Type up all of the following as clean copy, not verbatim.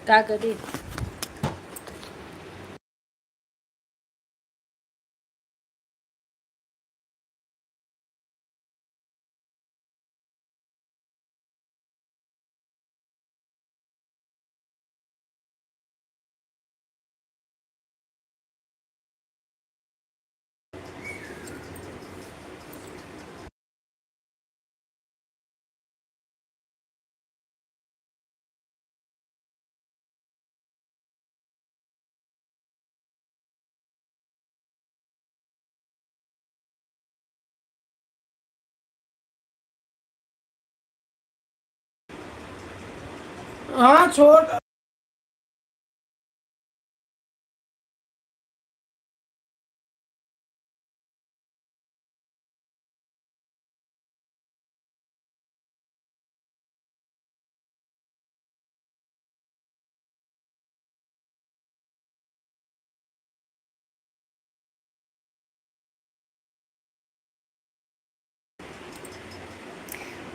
क्या करी? हाँ छोड़।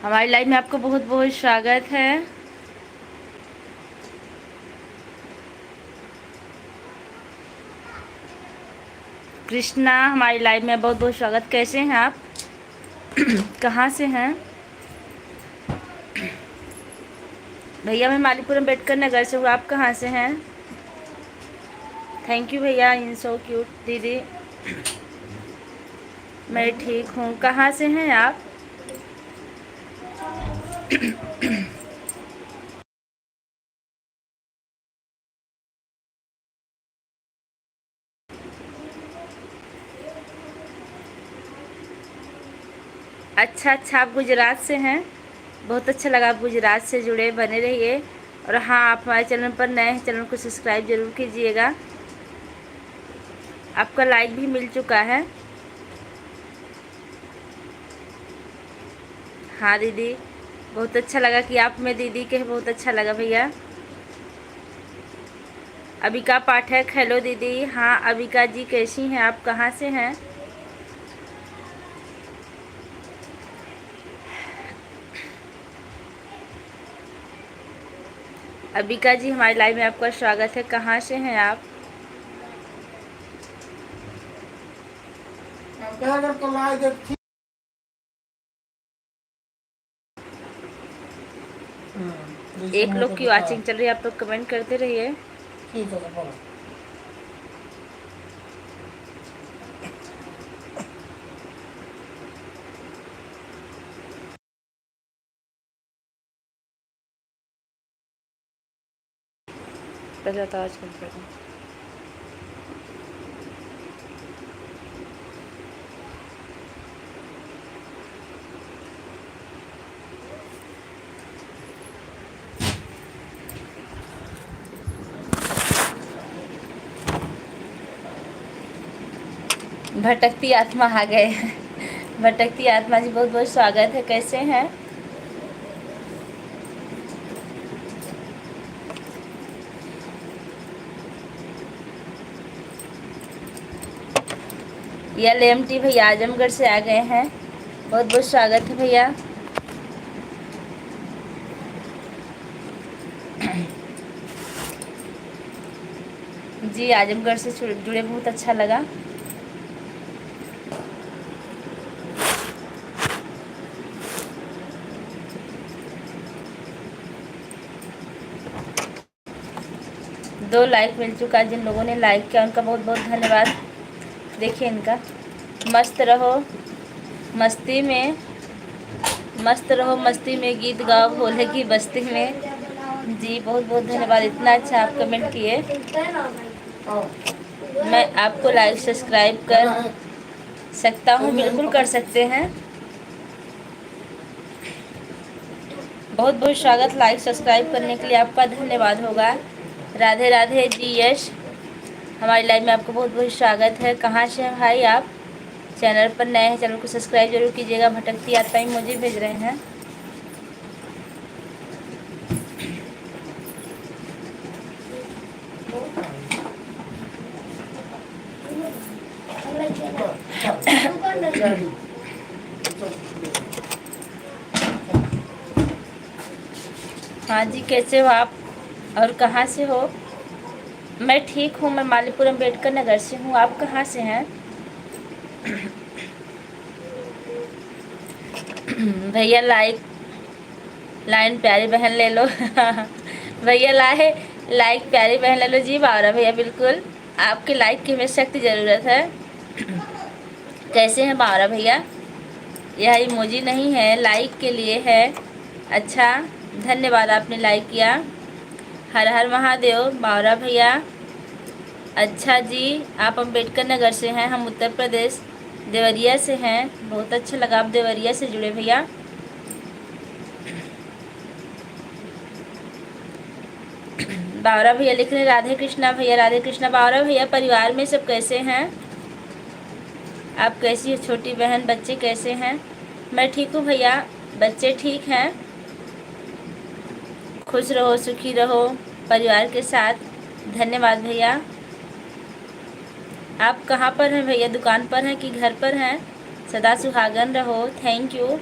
हमारी लाइव में आपको बहुत बहुत स्वागत है। कृष्णा, हमारी लाइव में बहुत बहुत स्वागत। कैसे हैं आप? कहाँ से हैं? भैया मैं मालीपुरम बेटकर नगर से हूँ। आप कहाँ से हैं? थैंक यू भैया, इन सो क्यूट। दीदी मैं ठीक हूँ। कहाँ से हैं आप? अच्छा अच्छा, आप गुजरात से हैं। बहुत अच्छा लगा, आप गुजरात से जुड़े, बने रहिए। और हाँ, आप हमारे चैनल पर नए हैं, चैनल को सब्सक्राइब जरूर कीजिएगा। आपका लाइक भी मिल चुका है। हाँ दीदी, बहुत अच्छा लगा कि आप में दीदी के, बहुत अच्छा लगा भैया। अबिका पाठक, हेलो दीदी। हाँ अबिका जी, कैसी हैं आप? कहाँ से हैं? अबिका जी, हमारी लाइव में आपका स्वागत है। कहाँ से हैं आप? एक लोग की वॉचिंग चल रही है, आप लोग कमेंट करते रहिए। ठीक है बोलो। पहले तो आज कर भटकती आत्मा आ गए। भटकती आत्मा जी, बहुत बहुत स्वागत है। कैसे हैं? LMT भैया आजमगढ़ से आ गए हैं। बहुत बहुत स्वागत है भैया। जी आजमगढ़ से जुड़े, बहुत अच्छा लगा। दो लाइक मिल चुका है। जिन लोगों ने लाइक किया उनका बहुत बहुत धन्यवाद। देखिए इनका, मस्त रहो मस्ती में, मस्त रहो मस्ती में, गीत गाओ भोले की बस्ती में। जी बहुत बहुत धन्यवाद, इतना अच्छा आप कमेंट किए। मैं आपको लाइक सब्सक्राइब कर सकता हूँ? बिल्कुल कर सकते हैं। बहुत बहुत स्वागत। लाइक सब्सक्राइब करने के लिए आपका धन्यवाद होगा। राधे राधे जी यश, हमारी लाइव में आपको बहुत बहुत स्वागत है। कहाँ से हैं भाई आप? चैनल पर नए हैं, चैनल को सब्सक्राइब जरूर कीजिएगा। भटकती आत्मा मुझे भेज रहे हैं। हाँ जी, कैसे हो आप और कहाँ से हो? मैं ठीक हूँ, मैं मालीपुर अम्बेडकर नगर से हूँ। आप कहाँ से हैं? भैया लाइन प्यारी बहन ले लो। भैया लाइक प्यारी बहन ले लो जी। बावरा भैया बिल्कुल, आपके लाइक की हमें सख्त ज़रूरत है। कैसे हैं बावरा भैया? यह इमोजी नहीं है, लाइक के लिए है। अच्छा, धन्यवाद आपने लाइक किया। हर हर महादेव बावरा भैया। अच्छा जी, आप अम्बेडकर नगर से हैं, हम उत्तर प्रदेश देवरिया से हैं। बहुत अच्छा लगा आप देवरिया से जुड़े भैया। बावरा भैया लिख रहे हैं राधे कृष्णा भैया, राधे कृष्णा। बावरा भैया, परिवार में सब कैसे हैं? आप कैसी हो छोटी बहन, बच्चे कैसे हैं? मैं ठीक हूँ भैया, बच्चे ठीक हैं। खुश रहो, सुखी रहो परिवार के साथ। धन्यवाद भैया। आप कहाँ पर हैं भैया? दुकान पर हैं कि घर पर हैं? सदा सुहागन रहो। Thank you.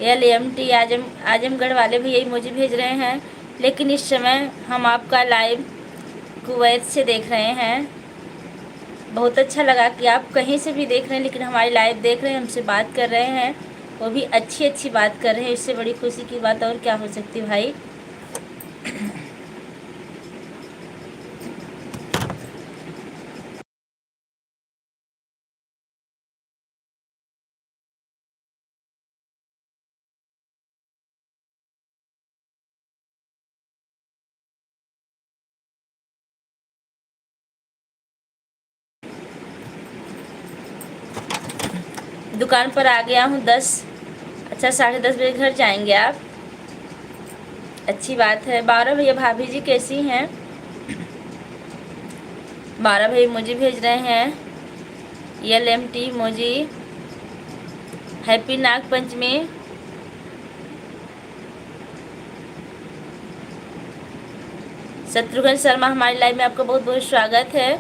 LMT आजमगढ़ वाले भैया मुझे भेज रहे हैं, लेकिन इस समय हम आपका लाइव कुवैत से देख रहे हैं। बहुत अच्छा लगा कि आप कहीं से भी देख रहे हैं, लेकिन हमारी लाइव देख रहे हैं, हमसे बात कर रहे हैं, वो भी अच्छी बात कर रहे हैं। इससे बड़ी खुशी की बात और क्या हो सकती भाई। दुकान पर आ गया हूँ 10, अच्छा 10:30 बजे घर जाएंगे आप? अच्छी बात है। 12 भैया, भाभी जी कैसी हैं? 12 भैया मुझे भेज रहे हैं LMT मोजी। हैप्पी नाग पंचमी। शत्रुघ्न शर्मा, हमारी लाइव में आपका बहुत बहुत स्वागत है।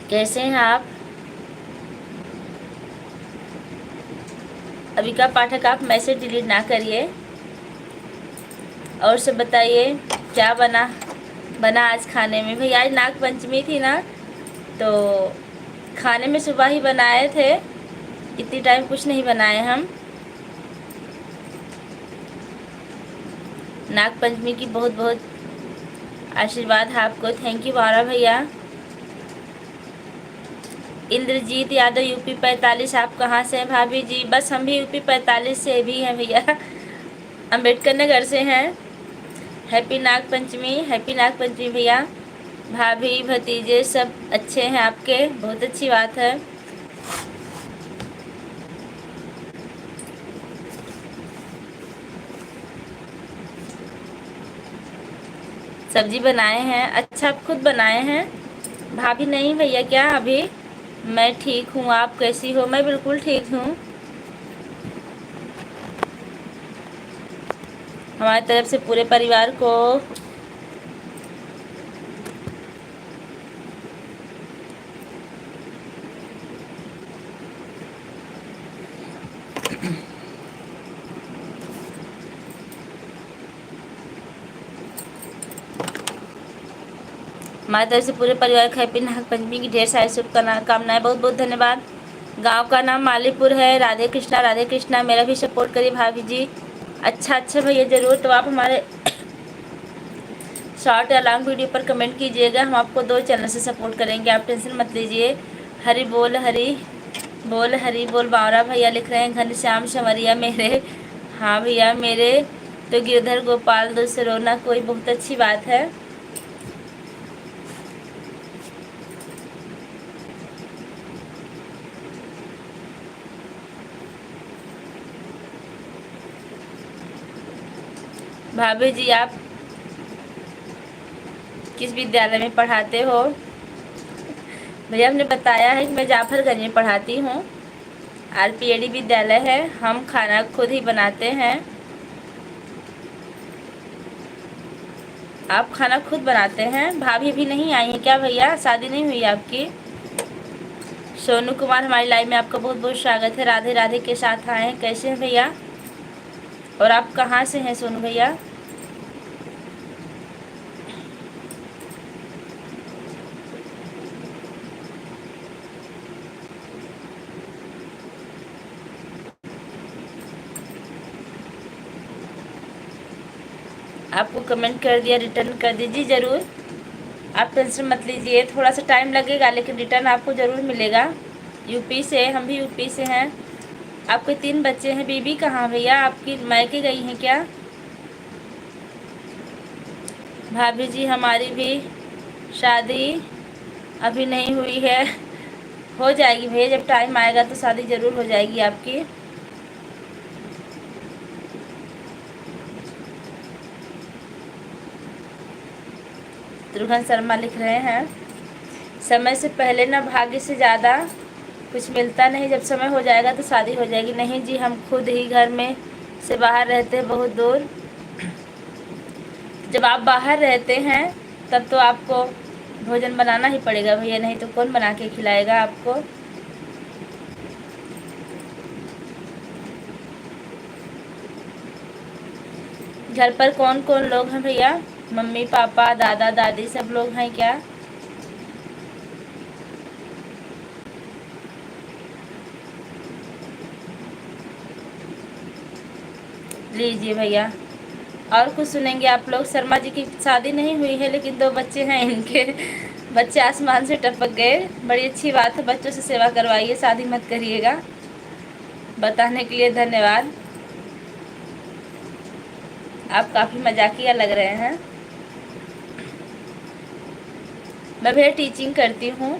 कैसे हैं आप? अविका पाठक, आप मैसेज डिलीट ना करिए। और सब बताइए, क्या बना आज खाने में? भैया आज नाग पंचमी थी ना, तो खाने में सुबह ही बनाए थे, इतनी टाइम कुछ नहीं बनाए हम। नाग पंचमी की बहुत बहुत आशीर्वाद है आपको। थैंक यू 12 भैया। इंद्रजीत यादव यूपी 45, आप कहाँ से हैं भाभी जी? बस हम भी यूपी 45 से भी हैं भैया, अम्बेडकर नगर से हैं। हैप्पी नाग पंचमी, हैप्पी नाग पंचमी भैया। भाभी भतीजे सब अच्छे हैं आपके, बहुत अच्छी बात है। सब्जी बनाए हैं? अच्छा, आप खुद बनाए हैं? भाभी नहीं भैया क्या अभी? मैं ठीक हूँ, आप कैसी हो? मैं बिल्कुल ठीक हूँ। हमारी तरफ से पूरे परिवार को हमारी तरफ से पूरे परिवार को हैप्पी नाग पंचमी की ढेर सारी शुभकामनाएं। बहुत बहुत धन्यवाद। गांव का नाम मालीपुर है। राधे कृष्णा, राधे कृष्णा। मेरा भी सपोर्ट करिए भाभी जी। अच्छा भैया, ज़रूर। तो आप हमारे शॉर्ट या लॉन्ग वीडियो पर कमेंट कीजिएगा, हम आपको 2 चैनल से सपोर्ट करेंगे, आप टेंशन मत लीजिए। हरी बोल हरी बोल। बावरा भैया लिख रहे हैं घनश्याम संवरिया मेरे। हाँ भैया, मेरे तो गिरधर गोपाल दो से रोना कोई, बहुत अच्छी बात है। भाभी जी, आप किस विद्यालय में पढ़ाते हो? भैया हमने बताया है कि मैं जाफरगंज में पढ़ाती हूँ। RPAD विद्यालय है। हम खाना खुद ही बनाते हैं। आप खाना खुद बनाते हैं? भाभी भी नहीं आई है क्या भैया? शादी नहीं हुई आपकी? सोनू कुमार हमारी लाइव में आपका बहुत बहुत स्वागत है। राधे राधे के साथ आए हैं। कैसे हैं भैया? और आप कहाँ से हैं सोनू भैया? आपको कमेंट कर दिया, रिटर्न कर दीजिए ज़रूर। आप टेंशन मत लीजिए, थोड़ा सा टाइम लगेगा लेकिन रिटर्न आपको ज़रूर मिलेगा। यूपी से, हम भी यूपी से हैं। आपके 3 बच्चे हैं। बीबी कहाँ भैया? आपकी मायके गई हैं क्या? भाभी जी हमारी भी शादी अभी नहीं हुई है। हो जाएगी भैया, जब टाइम आएगा तो शादी ज़रूर हो जाएगी आपकी। दुर्गन शर्मा लिख रहे हैं, समय से पहले ना भाग्य से ज़्यादा कुछ मिलता नहीं, जब समय हो जाएगा तो शादी हो जाएगी। नहीं जी, हम खुद ही घर में से बाहर रहते हैं बहुत दूर। जब आप बाहर रहते हैं तब तो आपको भोजन बनाना ही पड़ेगा भैया, नहीं तो कौन बना के खिलाएगा आपको। घर पर कौन कौन लोग हैं भैया? मम्मी पापा दादा दादी सब लोग हैं क्या? लीजिए भैया। और कुछ सुनेंगे आप लोग? शर्मा जी की शादी नहीं हुई है लेकिन 2 बच्चे हैं इनके। बच्चे आसमान से टपक गए। बड़ी अच्छी बात है, बच्चों से सेवा करवाइए, शादी मत करिएगा। बताने के लिए धन्यवाद। आप काफ़ी मजाकिया लग रहे हैं। मैं भैया टीचिंग करती हूँ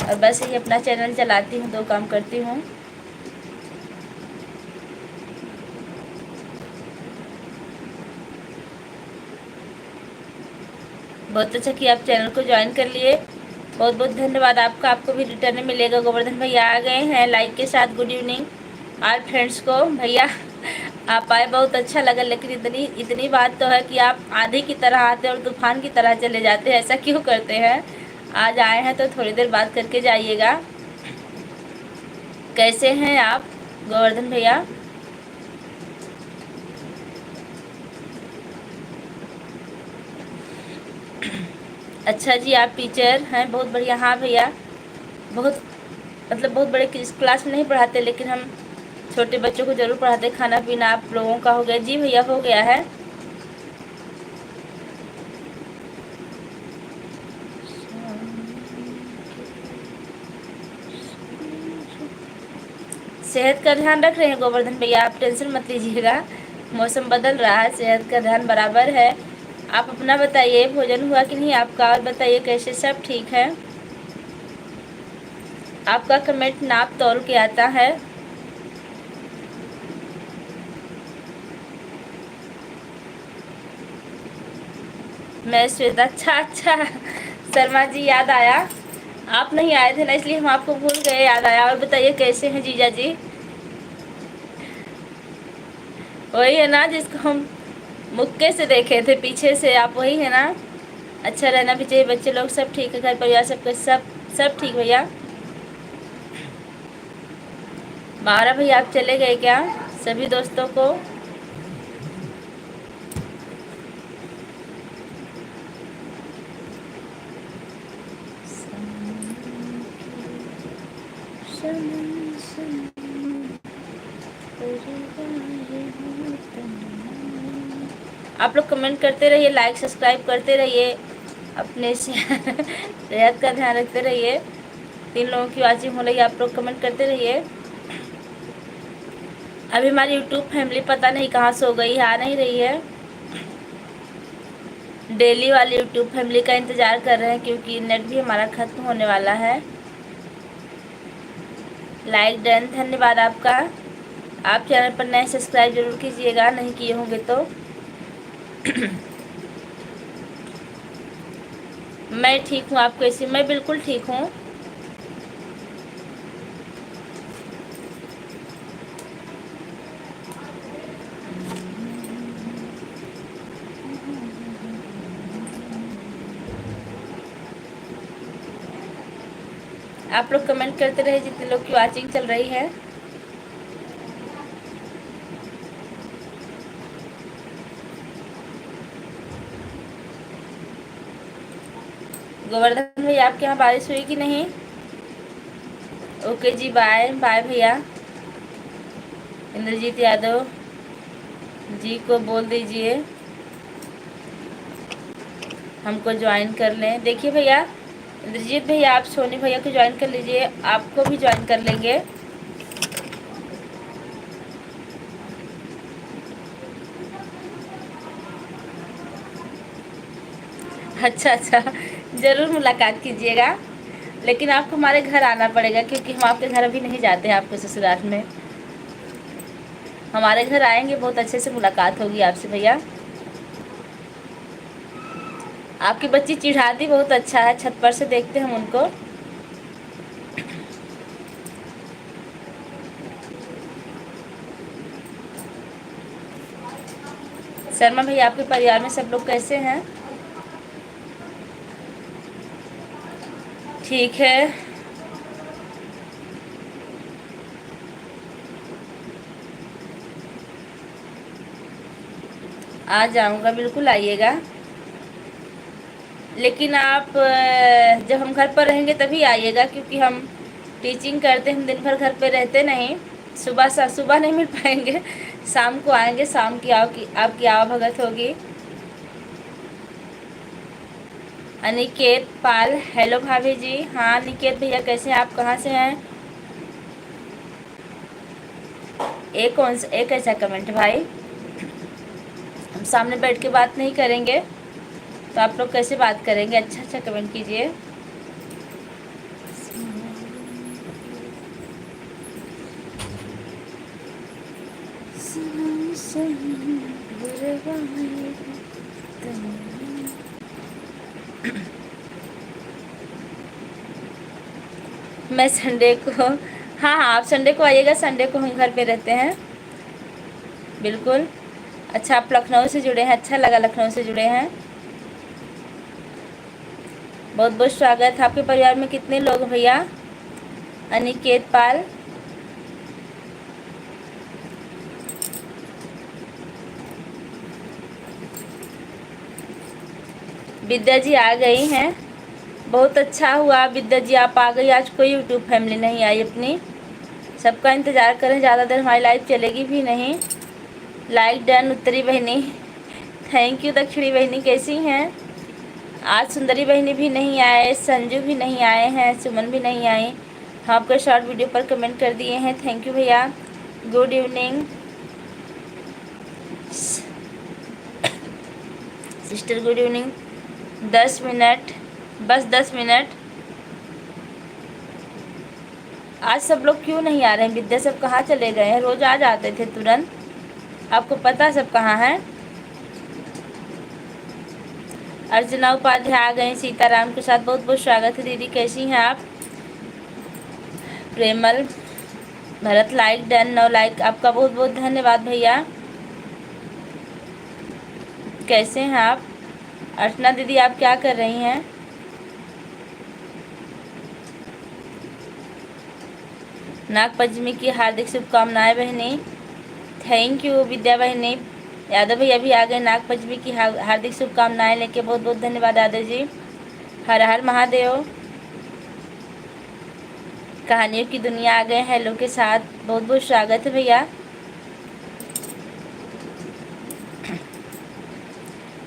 और बस ये अपना चैनल चलाती हूँ, 2 काम करती हूँ। बहुत अच्छा कि आप चैनल को ज्वाइन कर लिए, बहुत बहुत धन्यवाद आपका। आपको भी रिटर्न मिलेगा। गोवर्धन भैया आ गए हैं लाइक के साथ। गुड इवनिंग आर फ्रेंड्स को। भैया आप आए, बहुत अच्छा लगा, लेकिन इतनी बात तो है कि आप आंधी की तरह आते और तूफान की तरह चले जाते हैं। ऐसा क्यों करते हैं? आज आए हैं तो थोड़ी देर बात करके जाइएगा। कैसे हैं आप गोवर्धन भैया? अच्छा जी, आप टीचर हैं, बहुत बढ़िया। हाँ भैया, बहुत मतलब बहुत बड़े क्लास में नहीं पढ़ाते लेकिन हम छोटे बच्चों को ज़रूर पढ़ाते। खाना पीना आप लोगों का हो गया? जी भैया हो गया है। सेहत का ध्यान रख रहे हैं गोवर्धन भैया, आप टेंशन मत लीजिएगा। मौसम बदल रहा है, सेहत का ध्यान बराबर है। आप अपना बताइए, भोजन हुआ कि नहीं आपका? और बताइए कैसे, सब ठीक है? आपका कमेंट नाप तोल के आता है। मैं श्वेता। अच्छा शर्मा जी याद आया, आप नहीं आए थे ना इसलिए हम आपको भूल गए, याद आया। और बताइए कैसे हैं जीजा जी? वही है ना जिसको हम मुक्के से देखे थे पीछे से, आप वही है ना? अच्छा रहना भी चाहिए। बच्चे लोग सब ठीक है? घर परिवार सबके सब ठीक भैया? मारा भैया आप चले गए क्या सभी दोस्तों को? आप लोग कमेंट करते रहिए, लाइक सब्सक्राइब करते रहिए, अपने सेहत का ध्यान रखते रहिए। 3 लोगों की वाचिंग हो रही है, आप लोग कमेंट करते रहिए। अभी हमारी यूट्यूब फैमिली पता नहीं कहाँ सो गई है, आ नहीं रही है। डेली वाली यूट्यूब फैमिली का इंतज़ार कर रहे हैं क्योंकि नेट भी हमारा ख़त्म होने वाला है। लाइक डन, धन्यवाद आपका। आप चैनल पर नए सब्सक्राइब जरूर कीजिएगा, नहीं किए होंगे तो। मैं ठीक हूँ, आप कैसी? मैं बिल्कुल ठीक हूँ। आप लोग कमेंट करते रहे जितने लोग की वॉचिंग चल रही है। गोवर्धन भैया आपके यहाँ बारिश हुई कि नहीं? ओके जी, बाय बाय भैया। इंद्रजीत यादव जी को बोल दीजिए हमको ज्वाइन कर लें। देखिए भैया, इंद्रजीत भैया आप सोनी भैया को ज्वाइन कर लीजिए, आपको भी ज्वाइन कर लेंगे। अच्छा अच्छा, ज़रूर मुलाकात कीजिएगा, लेकिन आपको हमारे घर आना पड़ेगा क्योंकि हम आपके घर अभी नहीं जाते हैं, आपके ससुराल में। हमारे घर आएंगे, बहुत अच्छे से मुलाकात होगी आपसे भैया। आपकी बच्ची चिढ़ाती बहुत अच्छा है, छत पर से देखते हम उनको। शर्मा भैया आपके परिवार में सब लोग कैसे हैं? ठीक है, आ जाऊंगा, बिल्कुल आइएगा। लेकिन आप जब हम घर पर रहेंगे तभी आइएगा, क्योंकि हम टीचिंग करते, हम दिन भर घर पे रहते नहीं। सुबह नहीं मिल पाएंगे, शाम को आएंगे, शाम की आपकी आवभगत होगी। अनिकेत पाल, हेलो भाभी जी। हाँ निकेत भैया कैसे हैं आप, कहाँ से हैं? एक ऐसा कमेंट भाई, हम सामने बैठ के बात नहीं करेंगे तो आप लोग कैसे बात करेंगे? अच्छा अच्छा कमेंट कीजिए। मैं संडे को, हाँ हाँ आप संडे को आइएगा, संडे को हम घर पे रहते हैं, बिल्कुल। अच्छा आप लखनऊ से जुड़े हैं, अच्छा लगा लखनऊ से जुड़े हैं, बहुत बहुत स्वागत। आपके परिवार में कितने लोग भैया? अनिकेत पाल, विद्या जी आ गई हैं, बहुत अच्छा हुआ विद्या जी आप आ गई। आज कोई यूट्यूब फैमिली नहीं आई अपनी, सबका इंतज़ार करें, ज़्यादा देर हमारी लाइव चलेगी भी नहीं। लाइक डन उत्तरी बहनी, थैंक यू। दक्षिणी बहनी कैसी हैं? आज सुंदरी बहनी भी नहीं आए, संजू भी नहीं आए हैं, सुमन भी नहीं आई। हम आपके शॉर्ट वीडियो पर कमेंट कर दिए हैं, थैंक यू भैया। Good evening sister, good evening. 10 minute, बस 10 मिनट। आज सब लोग क्यों नहीं आ रहे हैं? विद्या सब कहाँ चले गए हैं? रोज़ आ जाते थे तुरंत, आपको पता सब कहाँ हैं? अर्चना उपाध्याय आ गए सीताराम के साथ, बहुत बहुत स्वागत है दीदी, कैसी हैं आप? प्रेमल भरत लाइक डन, 9 लाइक, आपका बहुत बहुत धन्यवाद भैया। कैसे हैं आप? अर्चना दीदी आप क्या कर रही हैं? नाग पंचमी की हार्दिक शुभकामनाएं बहनी, थैंक यू। विद्या बहनी, यादव भैया भी आ गए, नाग पंचमी की हार्दिक शुभकामनाएं लेके, बहुत बहुत धन्यवाद यादव जी। हर हर महादेव। कहानियों की दुनिया आ गए हेलो के साथ, बहुत बहुत स्वागत है भैया।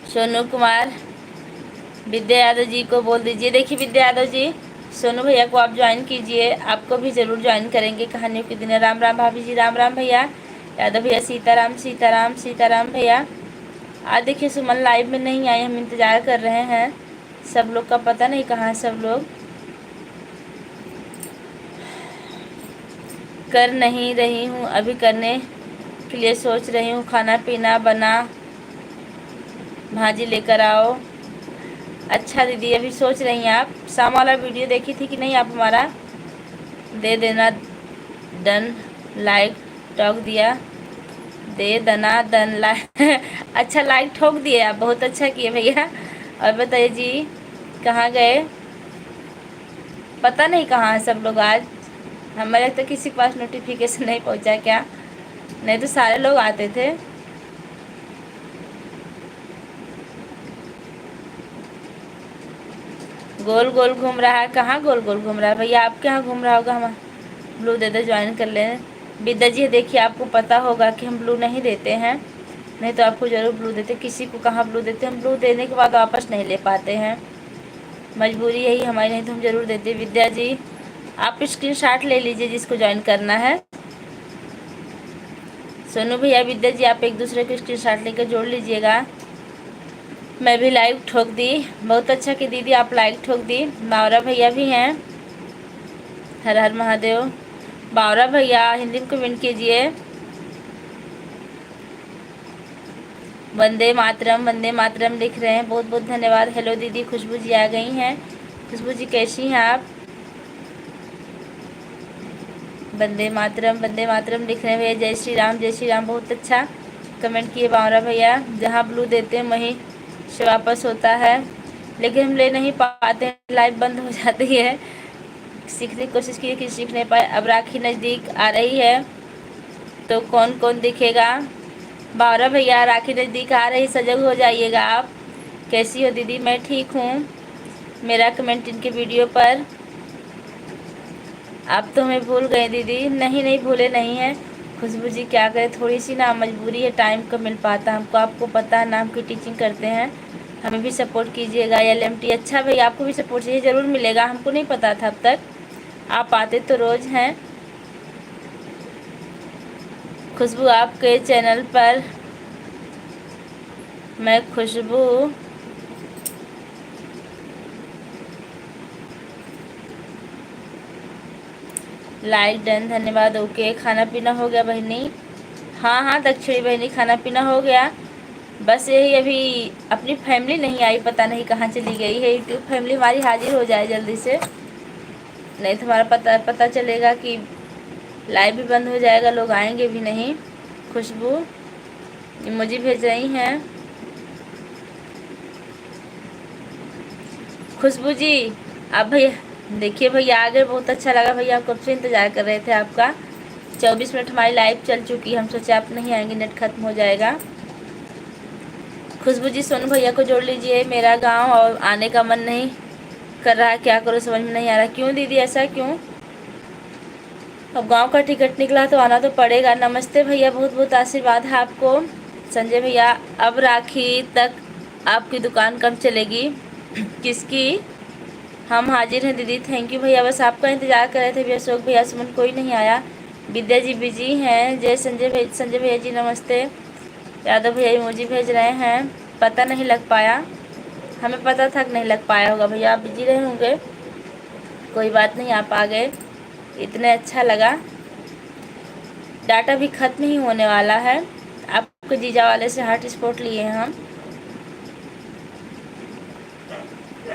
सोनू कुमार, विद्या यादव जी को बोल दीजिए। देखिए विद्या यादव जी, सोनू भैया को आप ज्वाइन कीजिए, आपको भी ज़रूर ज्वाइन करेंगे कहानियों के दिन। राम राम भाभी जी, राम राम भैया। यादव भैया सीताराम सीताराम सीताराम भैया। आज देखिए सुमन लाइव में नहीं आए, हम इंतज़ार कर रहे हैं, सब लोग का पता नहीं कहाँ सब लोग। कर नहीं रही हूँ, अभी करने के लिए सोच रही हूँ, खाना पीना बना, भाजी लेकर आओ। अच्छा दीदी अभी सोच रही हैं आप? शाम वाला वीडियो देखी थी कि नहीं आप हमारा? दे देना डन, लाइक ठोक दिया, दे देना डन लाइक अच्छा लाइक ठोक दिए आप, बहुत अच्छा किए भैया। और बताइए जी कहाँ गए? पता नहीं कहाँ है सब लोग आज। हमें लगता है किसी के पास नोटिफिकेशन नहीं पहुँचा क्या, नहीं तो सारे लोग आते थे। गोल गोल घूम रहा है, कहाँ गोल गोल घूम रहा है भैया, आपके यहाँ घूम रहा होगा। हम ब्लू दे दे, ज्वाइन कर लें। विद्या जी देखिए, आपको पता होगा कि हम ब्लू नहीं देते हैं, नहीं तो आपको ज़रूर ब्लू देते। किसी को कहाँ ब्लू देते, हम ब्लू देने के बाद वापस नहीं ले पाते हैं, मजबूरी यही हमारी, नहीं तो हम ज़रूर देते। विद्या जी आप स्क्रीनशॉट ले लीजिए जिसको ज्वाइन करना है। सोनू भैया, विद्या जी आप एक दूसरे को स्क्रीनशॉट लेकर जोड़ लीजिएगा। मैं भी लाइक ठोक दी, बहुत अच्छा कि दीदी आप लाइक ठोक दी। बावरा भैया भी हैं, हर हर महादेव। बावरा भैया हिंदी में कमेंट कीजिए। वंदे मातरम लिख रहे हैं, बहुत बहुत धन्यवाद। हेलो दीदी, खुशबू जी आ गई हैं। खुशबू जी कैसी हैं आप? वंदे मातरम लिख रहे हैं भैया। जय श्री राम, बहुत अच्छा कमेंट किए बावरा भैया। जहाँ ब्लू देते हैं वहीं से वापस होता है, लेकिन हम ले नहीं पाते, लाइव बंद हो जाती है। सीखने की कोशिश की कि सीख नहीं पाए। अब राखी नज़दीक आ रही है तो कौन कौन दिखेगा? बावरा भैया राखी नज़दीक आ रही, सजग हो जाइएगा आप। कैसी हो दीदी? मैं ठीक हूँ। मेरा कमेंट इनके वीडियो पर। आप तो हमें भूल गए दीदी। नहीं नहीं, भूले नहीं हैं। खुशबू जी क्या करें, थोड़ी सी ना मजबूरी है, टाइम कम मिल पाता हमको, आपको पता है ना, हम की टीचिंग करते हैं। हमें भी सपोर्ट कीजिएगा। LMT अच्छा भैया, आपको भी सपोर्ट चाहिए, ज़रूर मिलेगा। हमको नहीं पता था अब तक, आप आते तो रोज़ हैं। खुशबू आपके चैनल पर मैं खुशबू लाइक डन, धन्यवाद। ओके, खाना पीना हो गया बहनी? हाँ हाँ दक्षिणी बहनी, खाना पीना हो गया। बस यही अभी अपनी फैमिली नहीं आई, पता नहीं कहाँ चली गई है। यूट्यूब फैमिली हमारी हाजिर हो जाए जल्दी से, नहीं तो हमारा पता चलेगा कि लाइव भी बंद हो जाएगा, लोग आएंगे भी नहीं। खुशबू इमोजी भेज रही हैं। खुशबू जी आप भैया देखिए, भैया आ गए, बहुत अच्छा लगा भैया, आप कब से इंतज़ार कर रहे थे आपका। 24 मिनट हमारी लाइव चल चुकी है, हम सोचे आप नहीं आएंगे, नेट खत्म हो जाएगा। खुशबू जी सोनू भैया को जोड़ लीजिए। मेरा गांव और आने का मन नहीं कर रहा है, क्या करो समझ में नहीं आ रहा। क्यों दीदी, ऐसा क्यों? अब गांव का टिकट निकला तो आना तो पड़ेगा। नमस्ते भैया, बहुत बहुत आशीर्वाद है आपको। संजय भैया अब राखी तक आपकी दुकान कब चलेगी? किसकी? हम हाजिर हैं दीदी, थैंक यू भैया, बस आपका इंतज़ार कर रहे थे भैया। अशोक भैया, सुमन कोई नहीं आया। विद्या जी बिजी हैं। जय संजय भैया जी नमस्ते। यादव भैया इमोजी भेज रहे हैं। पता नहीं लग पाया, हमें पता था कि नहीं लग पाया होगा भैया, आप बिजी रहे होंगे। कोई बात नहीं, आप आ गए, इतने अच्छा लगा। डाटा भी ख़त्म ही होने वाला है। आपके जीजा वाले से हॉटस्पॉट लिए हैं हम।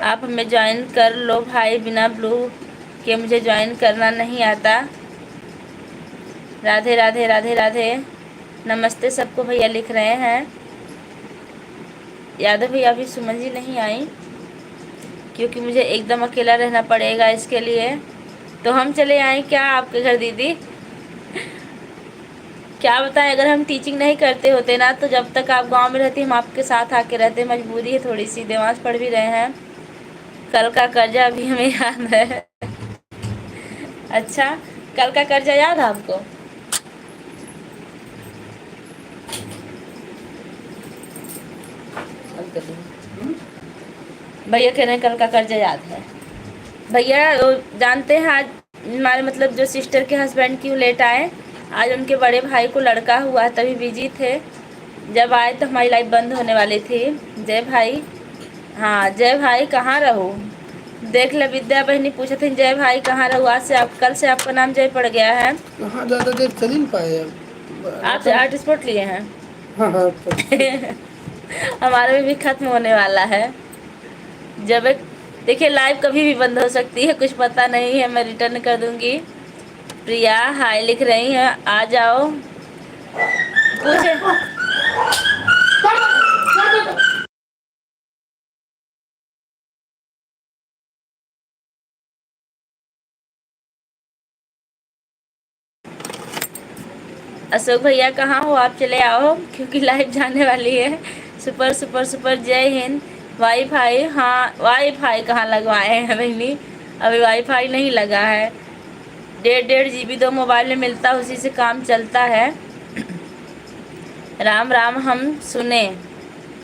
आप हमें ज्वाइन कर लो भाई, बिना ब्लू के मुझे ज्वाइन करना नहीं आता। राधे राधे राधे राधे, नमस्ते सबको भैया लिख रहे हैं। यादव भैया अभी सुमन जी नहीं आई, क्योंकि मुझे एकदम अकेला रहना पड़ेगा इसके लिए। तो हम चले आए क्या आपके घर दीदी? क्या बताएं, अगर हम टीचिंग नहीं करते होते ना, तो जब तक आप गांव में रहती हम आपके साथ आके रहते। मजबूरी है थोड़ी सी। देवांश पढ़ भी रहे हैं। कल का कर्जा अभी हमें याद है। अच्छा, कल का कर्जा याद है आपको? भैया कह रहे हैं कल का कर्जा याद है। भैया जानते हैं आज हमारे मतलब जो सिस्टर के हस्बैंड क्यों लेट आए? आज उनके बड़े भाई को लड़का हुआ, तभी बिजी थे। जब आए तो हमारी लाइफ बंद होने वाली थी। जय भाई, हाँ जय भाई कहाँ रहो? देख ले, विद्या बहनी पूछे थे जय भाई कहाँ रहो, आज से आप, कल से आपका नाम जय पड़ गया है। कहाँ ज़्यादा देर चल ही नहीं पाए आप आर्ट स्पोर्ट लिए हैं। हाँ हाँ हमारे में भी खत्म होने वाला है। जब एक देखिए, लाइव कभी भी बंद हो सकती है, कुछ पता नहीं है। मैं रिटर्न कर दूंगी। प्रिया हाय लिख रही हैं, आ जाओ। पूछे अशोक भैया कहाँ हो आप, चले आओ क्योंकि लाइव जाने वाली है। सुपर सुपर सुपर, जय हिंद। वाईफाई, हाँ वाईफाई कहाँ लगवाए हैं बहनी, अभी वाईफाई नहीं लगा है। 1.5 GB तो मोबाइल में मिलता है, उसी से काम चलता है। राम राम हम सुने